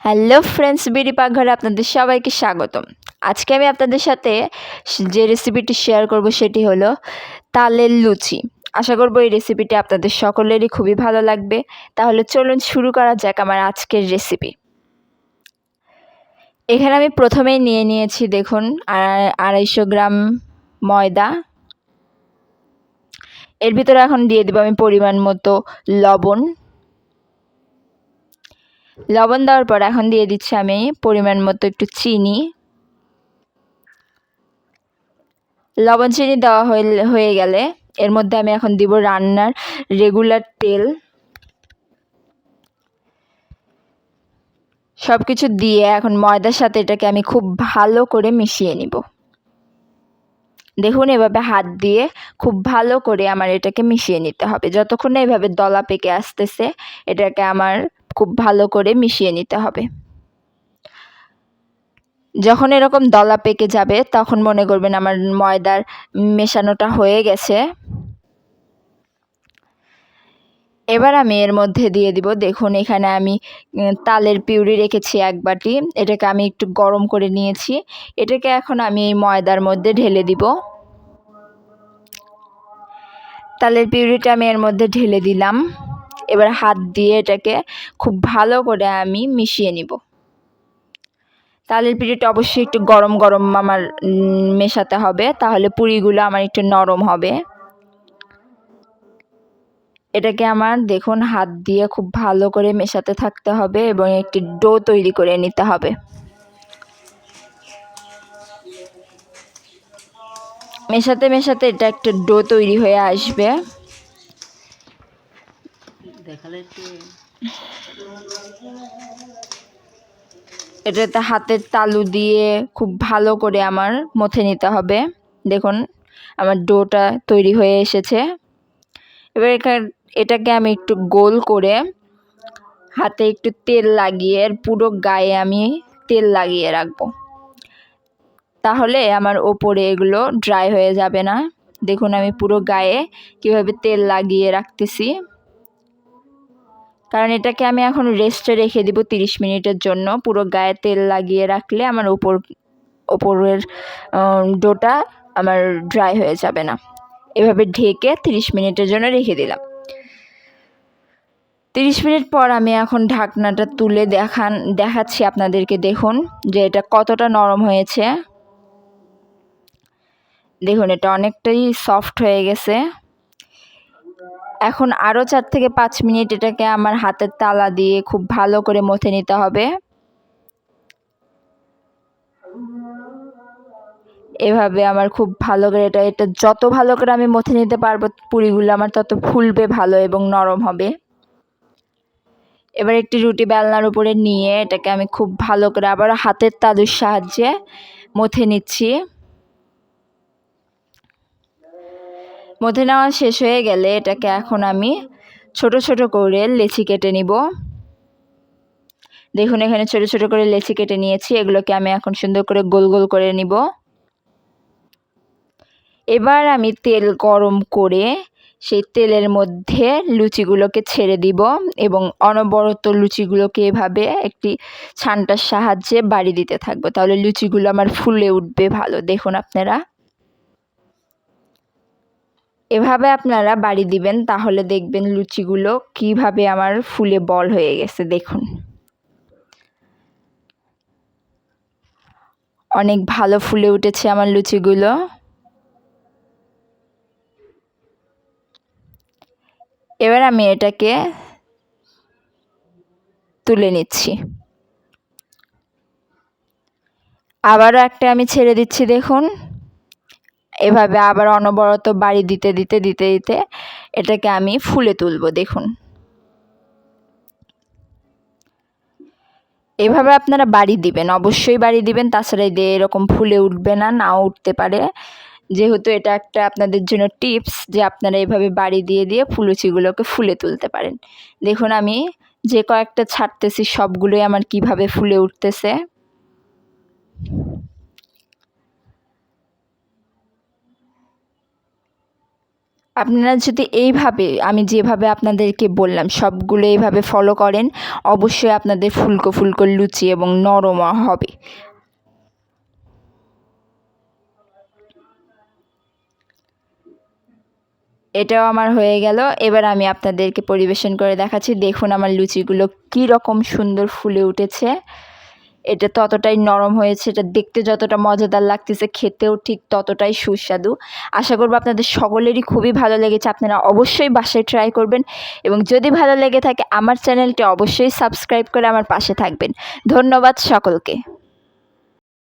Hello friends, BD পাকঘরে আপনাদের সবাইকে স্বাগতম। আজকে আমি আপনাদের সাথে যে রেসিপিটি শেয়ার করব সেটি হলো তালের লুচি। আশা করব এই রেসিপিটি আপনাদের সকলেরই খুবই ভালো লাগবে। তাহলে চলুন শুরু করা যাক আমার আজকের রেসিপি। এখানে আমি প্রথমেই নিয়েছি দেখুন 250 গ্রাম ময়দা। এর ভিতরে এখন দিয়ে দেব আমি পরিমাণ মতো লবণ। লবণ দেওয়ার পর এখন দিয়ে দিচ্ছি আমি পরিমাণ মতো একটু চিনি। লবণ চিনি দেওয়া হয়ে গেলে এর মধ্যে আমি এখন দিব রান্নার রেগুলার তেল। সব কিছু দিয়ে এখন ময়দার সাথে এটাকে আমি খুব ভালো করে মিশিয়ে নিব। দেখুন এভাবে হাত দিয়ে খুব ভালো করে আমার এটাকে মিশিয়ে নিতে হবে। যতক্ষণ না এভাবে দলা পেকে আসতেছে এটাকে আমার খুব ভালো করে মিশিয়ে নিতে হবে। যখন এরকম দলা পেকে যাবে তখন মনে করবেন আমার ময়দার মেশানোটা হয়ে গেছে। এবার আমি এর মধ্যে দিয়ে দিব, দেখুন এখানে আমি তালের পিউরি রেখেছি 1 বাটি। এটাকে আমি একটু গরম করে নিয়েছি। এটাকে এখন আমি এই ময়দার মধ্যে ঢেলে দিব। তালের পিউরিটা আমি এর মধ্যে ঢেলে দিলাম। এবার হাত দিয়ে এটাকে খুব ভালো করে আমি মিশিয়ে নিব। তালের পিউরিটা অবশ্যই একটু গরম গরম আমার মেশাতে হবে, তাহলে পুরিগুলো আমার একটু নরম হবে। এটাকে আমার দেখুন হাত দিয়ে খুব ভালো করে মেশাতে থাকতে হবে এবং একটি ডো তৈরি করে নিতে হবে। মেশাতে মেশাতে এটা একটা ডো তৈরি হয়ে আসবে। এটাতে হাতের তালু দিয়ে খুব ভালো করে আমার মথে নিতে হবে। দেখুন আমার ডোটা তৈরি হয়ে এসেছে। এবার এটাকে আমি একটু গোল করে হাতে একটু তেল লাগিয়ে পুরো গায়ে আমি তেল লাগিয়ে রাখবো, তাহলে আমার ওপরে এগুলো ড্রাই হয়ে যাবে না। দেখুন আমি পুরো গায়ে কিভাবে তেল লাগিয়ে রাখতেছি, কারণ এটাকে আমি এখন রেস্টে রেখে দিব 30 মিনিটের জন্য। পুরো গায়ে তেল লাগিয়ে রাখলে আমার ওপরের ডোটা আমার ড্রাই হয়ে যাবে না। এভাবে ঢেকে 30 মিনিটের জন্য রেখে দিলাম। 30 মিনিট পর আমি এখন ঢাকনাটা তুলে দেখাচ্ছি আপনাদেরকে। দেখুন যে এটা কতটা নরম হয়েছে। দেখুন এটা অনেকটাই সফট হয়ে গেছে। এখন আরও 4 থেকে 5 মিনিট এটাকে আমার হাতের তালা দিয়ে খুব ভালো করে মথে নিতে হবে। এভাবে আমার খুব ভালো করে এটা যত ভালো করে আমি মথে নিতে পারবো পুরিগুলো আমার তত ফুলবে ভালো এবং নরম হবে। এবার একটি রুটি বেলনার উপরে নিয়ে এটাকে আমি খুব ভালো করে আবার হাতের তালুর সাহায্যে মথে নিচ্ছি। মথে নেওয়া শেষ হয়ে গেলে এটাকে এখন আমি ছোট ছোট করে লেচি কেটে নিব। দেখুন এখানে ছোট ছোট করে লেচি কেটে নিয়েছি। এগুলোকে আমি এখন সুন্দর করে গোল গোল করে নিব। এবার আমি তেল গরম করে সেই তেলের মধ্যে লুচিগুলোকে ছেড়ে দিব এবং অনবরত লুচিগুলোকে এভাবে একটি ছান্টার সাহায্যে বাড়ি দিতে থাকবো, তাহলে লুচিগুলো আমার ফুলে উঠবে ভালো। দেখুন আপনারা এভাবে আপনারা বাড়ি দিবেন, তাহলে দেখবেন লুচিগুলো কিভাবে আমার ফুলে বল হয়ে গেছে। দেখুন অনেক ভালো ফুলে উঠেছে আমার লুচিগুলো। এবার আমি এটাকে তুলে নিচ্ছি। আবারও একটা আমি ছেড়ে দিচ্ছি। দেখুন এভাবে আবার অনবরত বাড়ি দিতে দিতে দিতে দিতে এটাকে আমি ফুলে তুলব। দেখুন এভাবে আপনারা বাড়ি দিবেন, অবশ্যই বাড়ি দিবেন, তাছাড়া এরকম ফুলে উঠবে না, নাও উঠতে পারে। যেহেতু এটা একটা আপনাদের জন্য টিপস যে আপনারা এভাবে বাড়ি দিয়ে দিয়ে লুচিগুলোকে ফুলে তুলতে পারেন। দেখুন আমি যে কয়েকটা ছাড়তেছি সবগুলোই আমার কিভাবে ফুলে উঠতেছে। আপনারা যদি এইভাবে আমি যেভাবে আপনাদেরকে বললাম সবগুলো এইভাবে ফলো করেন, অবশ্যই আপনাদের ফুলকো ফুলকো লুচি এবং নরম হবে। এটাও আমার হয়ে গেল। এবার আমি আপনাদেরকে পরিবেশন করে দেখাচ্ছি। দেখুন আমার লুচিগুলো কী রকম সুন্দর ফুলে উঠেছে। এটা ততটাই নরম হয়েছে, এটা দেখতে যতটা মজাদার লাগতেছে খেতেও ঠিক ততটাই সুস্বাদু। আশা করব আপনাদের সকলেরই খুবই ভালো লেগেছে। আপনারা অবশ্যই বাসায় ট্রাই করবেন এবং যদি ভালো লেগে থাকে আমার চ্যানেলটি অবশ্যই সাবস্ক্রাইব করে আমার পাশে থাকবেন। ধন্যবাদ সকলকে।